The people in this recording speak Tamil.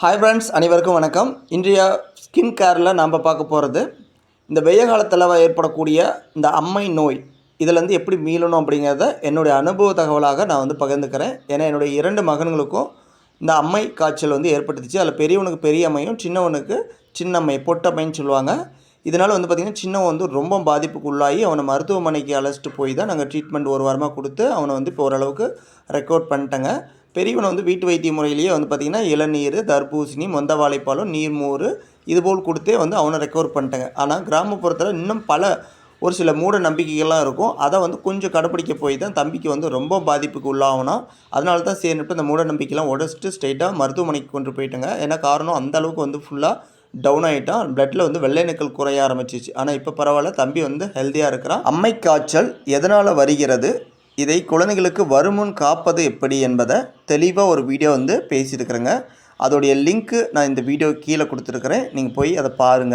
ஹாய் ஃப்ரெண்ட்ஸ், அனைவருக்கும் வணக்கம். இன்றைய ஸ்கின் கேரில் நாம் பார்க்க போகிறது இந்த வெய்ய காலத்தில் ஏற்படக்கூடிய இந்த அம்மை நோய் இதிலேருந்து எப்படி மீளணும் அப்படிங்கிறத என்னுடைய அனுபவ தகவலாக நான் பகிர்ந்துக்கிறேன். ஏன்னா என்னுடைய 2 மகன்களுக்கும் இந்த அம்மை காய்ச்சல் ஏற்பட்டுச்சு. அதில் பெரியவனுக்கு பெரிய அம்மையும் சின்னவனுக்கு சின்னம்மை பொட்டம்மைன்னு சொல்லுவாங்க. இதனால் பார்த்திங்கன்னா சின்னவன் ரொம்ப பாதிப்புக்கு உள்ளாகி அவனை மருத்துவமனைக்கு அழைச்சிட்டு போய் தான் நாங்கள் ட்ரீட்மெண்ட் ஒரு வாரமாக கொடுத்து அவனை இப்போ ஓரளவுக்கு ரெக்கவர் பண்ணிட்டேங்க. பெரியவனை வீட்டு வைத்திய முறையிலேயே பார்த்திங்கன்னா இளநீர், தர்பூசணி, மொந்த வாழைப்பழம், நீர்மோர் இதுபோல் கொடுத்தே அவனை ரெக்கவர் பண்ணிட்டேங்க. ஆனால் கிராமப்புறத்தில் இன்னும் ஒரு சில மூட நம்பிக்கைகள்லாம் இருக்கும். அதை கொஞ்சம் கடைப்பிடிக்க போய் தான் தம்பிக்கு ரொம்ப பாதிப்புக்கு உள்ளாகணும். அதனால தான் சேர்ந்துட்டு இந்த மூட நம்பிக்கைலாம் உடச்சிட்டு ஸ்ட்ரைட்டாக மருத்துவமனைக்கு கொண்டு போயிட்டேங்க. ஏன்னா காரணம் அந்தளவுக்கு ஃபுல்லாக டவுன் ஆகிட்டான். பிளட்டில் வெள்ளையணுக்கள் குறைய ஆரம்பிச்சிச்சு. ஆனால் இப்போ பரவாயில்ல, தம்பி ஹெல்த்தியாக இருக்கிறான். அம்மை காய்ச்சல் எதனால் வருகிறது, இதை குழந்தைகளுக்கு வருமுன் காப்பது எப்படி என்பதை தெளிவாக ஒரு வீடியோ பேசியிருக்கிறேங்க. அதோடைய லிங்க்கு நான் இந்த வீடியோ கீழே கொடுத்துருக்குறேன். நீங்கள் போய் அதை பாருங்கள்.